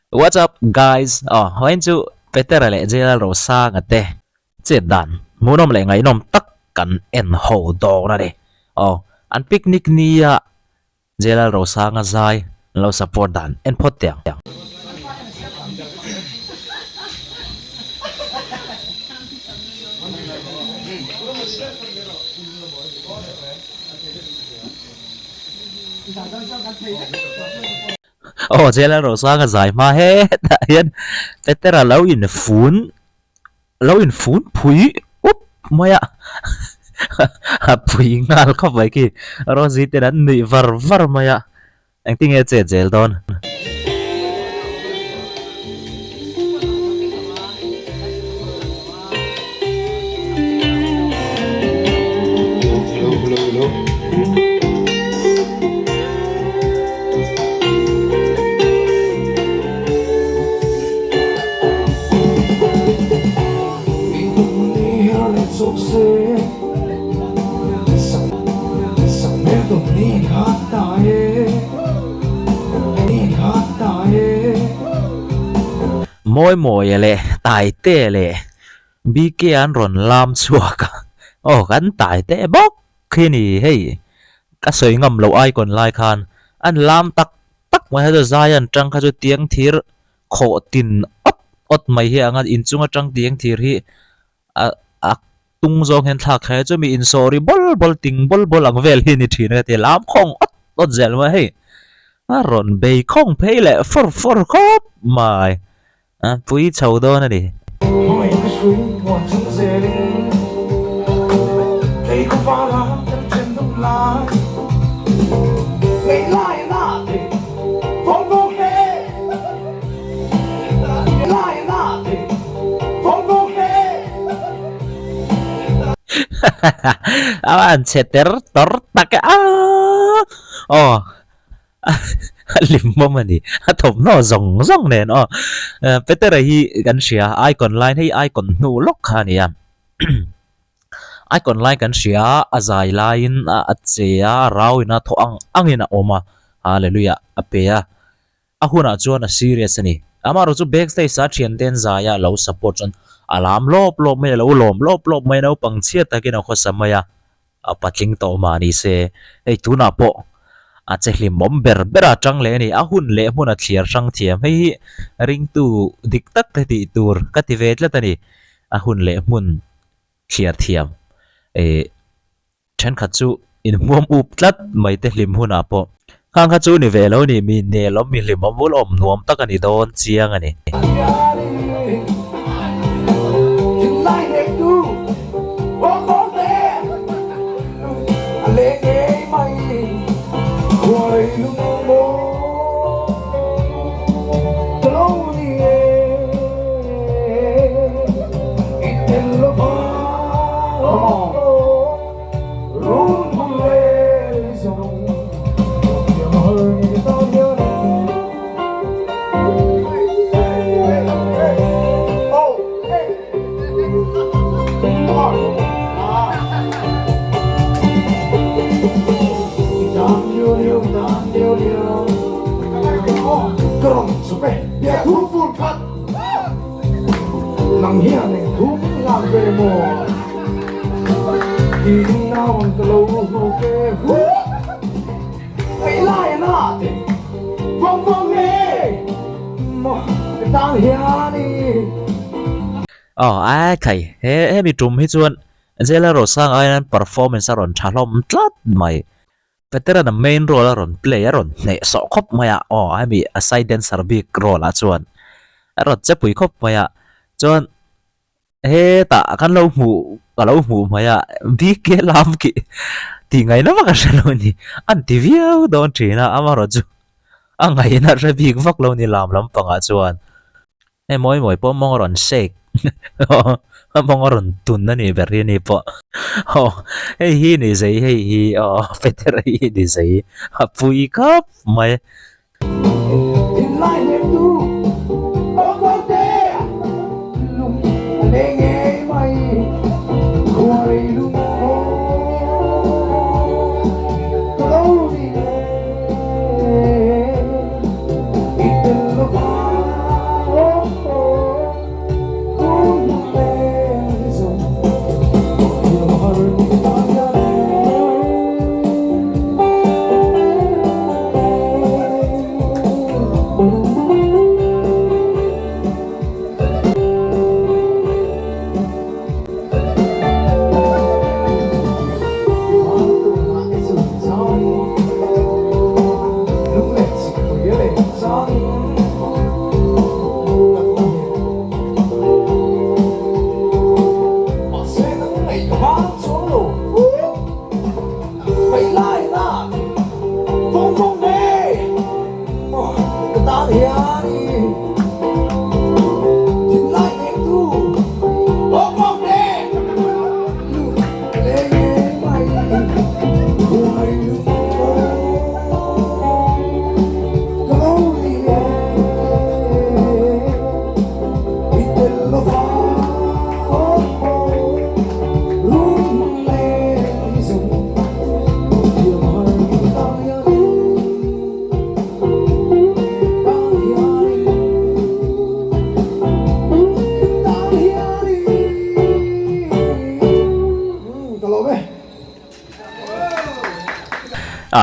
What's up, guys? Hoin chu Peter le J.Rosanga te che dan munom le ngai nom tak kan en ho do na de. An picnic ni ya J.Rosanga zai lo support dan en pot tiang. J.Rosanga zai ma he ta hian Peter lo in phun phui up maya phui ngal khop vai ki rozi te dan ni var maya anh tin nghe che zel don môi môi lệ tài tê lệ bi kia an ron lam chua cả gắn tài tê bốc khi nì hey cá sợi ngầm lâu ai còn lai khan an lam tắc tắc mai hết rồi an trăng khá cho tiếng thir khổ tin ớt mày hi ang in chung trăng tiếng thir hi tung zong hen thak hai cho mi in sorry bol ang vel hi ni thin te lam khong ớt zel ma hey ron bay khong pay lệ for khop mai pui chầu đó nè đi anh chet tor tak lim mo mani thom no zong nen Peter hi kan sia icon line hay icon nu lok khania icon line kan sia azai line achea rawina tho angina oma hallelujah apea ahuna chuan serious ani amaro chu backstage sa thian ten zaya lo support chon alam lop mai lo lop mai no pangchia takin a khosamaya apatling to mani se ei tuna po chehlim mom bera tang le ni ahun le hmun a thliar sang thiam hei ring tu dik tak te ti tur kativet la tani ahun le hmun thliar thiam then khat chu in muam up tlat mai te hlim hun a po khang kha chu ni velo ni mi ne lom mi hlim mol om nuam tak ani don chiang ani nang hian ne thum ngang ve mo tin na on lo ho ke hu ai lai na te phong ne mo tang hian ni ai thầy he mi trum hi chuan J.Rosanga ai performance ron thalom tlat mai Peter na main role ron play ron ne so khop maya ai mi a side dancer big role a chuan ron che pui khop maya chuan he ta kan lo mu maya bi ke lam ki ti ngai na ma ka shalo ni an ti viau don thina amaro chu angai na ra big vak lo ni lam panga chuan moi po mong ron shake mong ron tun na ni beri ni po hey hi ni sei hey hi Peter hi ni sei pui kap mai in lai ne tu o te lum le nge mai khoi lum lo ni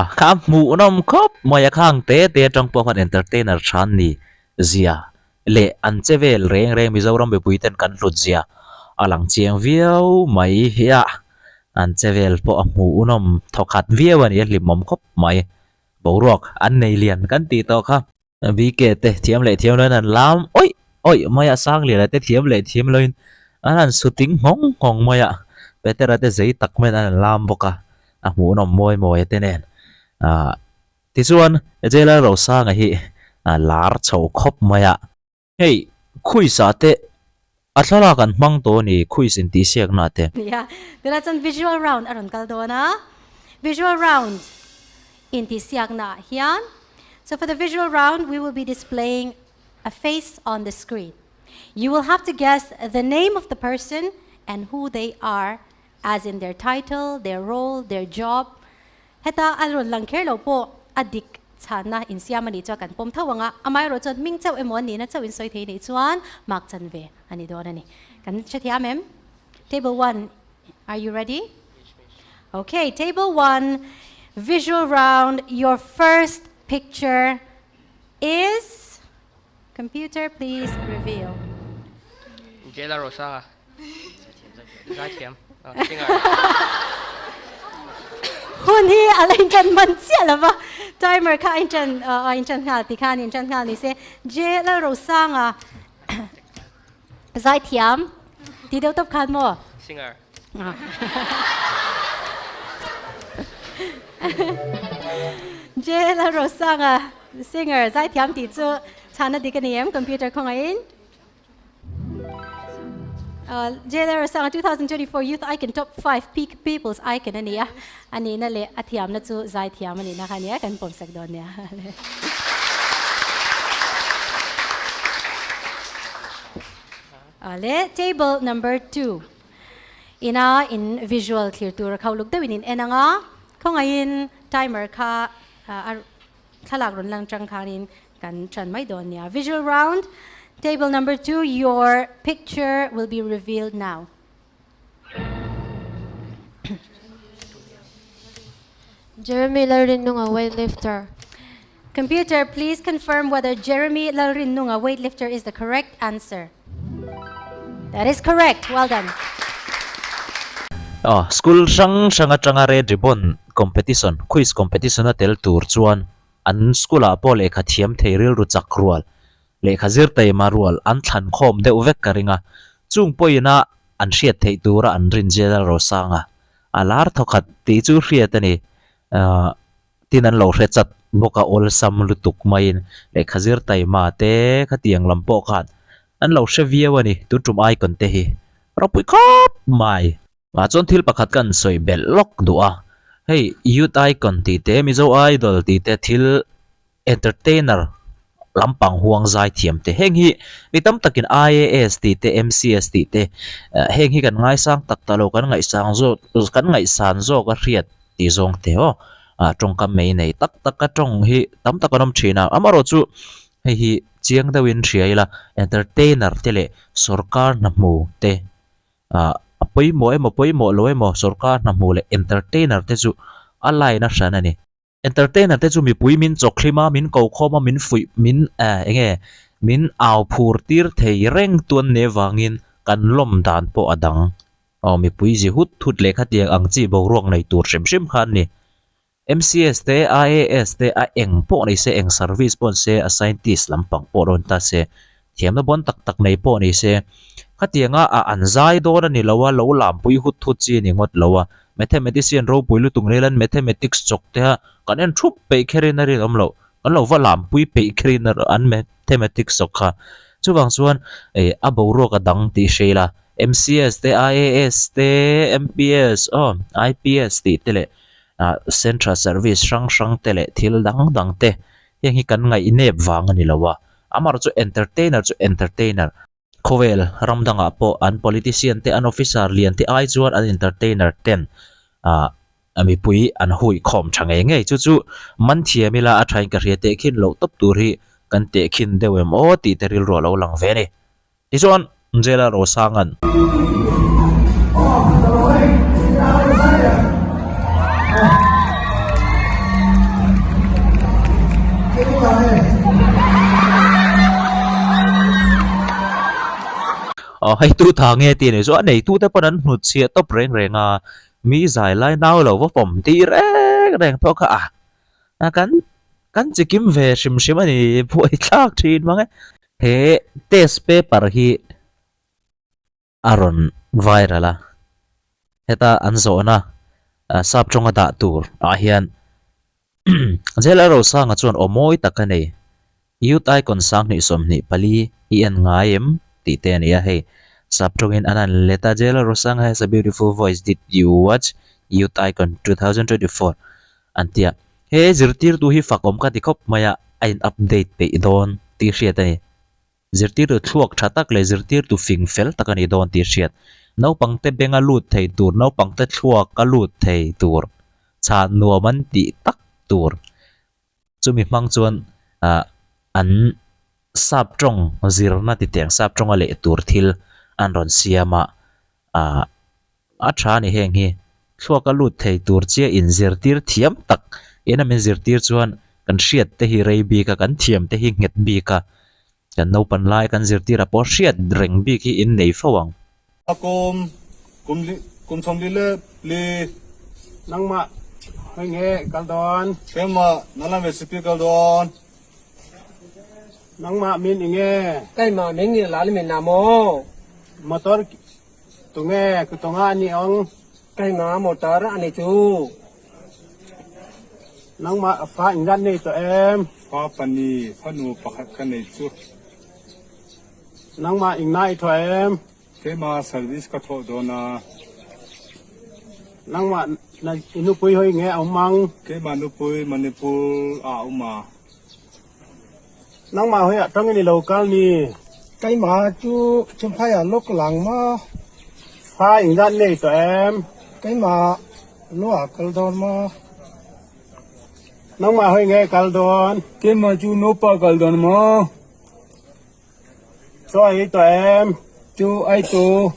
khám mũ nôm khóc mày khang té trong bộ phận entertainer chan ni zia lệ ăn chế về reng reng mizoram bị bụi tên cắn lụt zia alang chiang viau mày hia ăn chế về bộ mũ nôm thọc hạt viau anh ấy lim mom khóc mày bầu ruột ăn này liền cắn tì to khá vì kể te thiếm lên anh làm ôi ôi mày sang liền te thiếm lên anh shooting hong mày better te giấy tắc men anh làm boka mũ nôm môi te nen tí chuan J.Rosanga hi lar chho khop maya hey khui sa te athala kan mang to ni khui sin ti siak na te Yeah, that's a visual round aron kaldona. Visual round in tisiak na hiyan. So for the visual round, we will be displaying a face on the screen. You will have to guess the name of the person and who they are, as in their title, their role, their job. Heta alron lang kerlo po adik chana in siamani cho kan pom thawanga amai ro chon ming chau emon ni na chau in soi thei ni chuan mak chan ve ani do na ni kan chathia mem. Table 1, are you ready? Okay, table 1, visual round. Your first picture is, computer, please reveal. J.Rosanga. Singer. Hun hi alain chan man sia la ba. Timer ka in chan ha ti khan in chan ha ni se J.Rosanga. Zai thiam. Ti deu top khan mo. Singer. J.Rosanga singer zai thiam ti chu chana dikaniem computer khongain. J.Rosanga 2024 Youth Icon Top 5 Peak People's Icon ania ani na le athiam na chu zai thiam ani na khania kan pom sak don nia. Ale table number 2. In visual clear tour khawluk dawin in enanga khongain timer kha thalak ron lang chang kharin kan chan mai don nia. Visual round. Table number 2, your picture will be revealed now. Jeremy Larinunga, weightlifter. Computer, please confirm whether Jeremy Larinunga, weightlifter, is the correct answer. That is correct. Well done. School sanga re ribbon competition quiz competition tel tur chuan an school a pole kha thiam theiril ru chak rual le khazir tai marual an than khom de uvek karinga chung poina an hriat thei tura an rin J.Rosanga alar thokhat ti chu hriat ani tin an lo hre chat boka ol sam lutuk main le khazir tai ma te khatiang lampo khat an lo hre viaw ani tu tum ai kon te hi rapui khop mai ma chon thil pakhat kan soi bel lok du'a hey youth icon ti te mizo idol ti te thil entertainer lampang huang zai thiam te heng hi mi tam takin IAS ti te MCS ti te heng hi kan ngai sang tak talo kan ngai sang zo kan ngai san zo ka hriat ti zong te ho trong kam mei nei tak ka trong hi tam takanam thina amaro chu hei hi chiang dawin thriaila entertainer tele sarkar na mu te poimo loemo sarkar na mu le entertainer te chu alai na sana ni entertainer te chu mi pui min choklima min ko khoma min fui min min aw phur tir thei reng tuan ne wangin kan lom dan po adang mi pui ji hut le khatiang ang chi bo rong nei tur sim khan ni MCS te IAS te a eng po nei se eng service pon se a scientist lampang po ron ta se thiam na bon tak nei po nei se khatianga a anzai do na ni lawa lo lam pui hut chi ni ngot lawa mathematician ro puilu tungrelan mathematics chok te kan en thup pe kherinari omlo kan lo wa lam pui pe kherinar an mathematics sokha chuwang chuan a bo ro ka dang ti sheila MCS te IAS te MPS IPS ti tele central service sang tele thil dang te yang hi kan ngai inep wang ani lawa amar chu entertainer khovel ramdanga po an politician te an officer lian te ai chuan an entertainer ten ami pui an hui khom thangai ngei chu man thiamila a thain ka hriate khin lo top tur hi kan te khin dewem o ti teril ro lo lang ve ni ti chuan J.Rosangan hay tu thang nghe tiền này số này tu tới bọn hụt xịa tóc rèn rèn mi giải lại nào là vô phòng tí rèn rèn thôi cả cắn chỉ kiếm về sim sim này bụi chắc chín mà cái he test paper hi aron viral heta anzona sap chonga da tur hian J.Rosanga chuan omoi takani youth icon sang ni som ni pali ian ngaim ti te ni he sap chongin anan leta J.Rosanga has a beautiful voice. Did you watch youth icon 2024 antia he zirtir tu hi fakom ka tikop maya ein update pe don ti hriat ani zirtir tu thuak thatak le zirtir tu fingfel takani don ti hriat no pangte benga lut thei tur no pangte thuak ka lut thei tur cha nuaman ti tak tur chumi mang chuan an sap trong zirna ti teng sap trong ale tur thil an ron siama a tha ni heng hi thuak ka lut thei tur chia in zirtir thiam tak ena men zirtir chuan kan hriat te hi rei bi ka kan thiam te hi nget bi ka kan no pan lai kan zirtir a por hriat reng bi ki in nei fawang kum som li nang ma hơi nghe kaldon cái mà nó làm về speak kaldon nang ma min nghe cái mà mình như là mình làm mô motor tu nghe ku tonga ni ong cái mà motor anh ấy chú nang ma fa ingan ni to em fa pani fa nu pakhat kan nei chu nang ma ingnai to em ke ma service ka tho do na nang ma na inu pui hơi nghe ông mang ke ma nu pui manipur a uma nang ma hơi trong cái local ni cái mà chú chấm phải ở lúc làng mà fa ingan ni to em cái mà nó ở cầu đòn mà nang ma hơi nghe kaldon ke ma chu no pa kal don mo cho ấy to em chú ai chú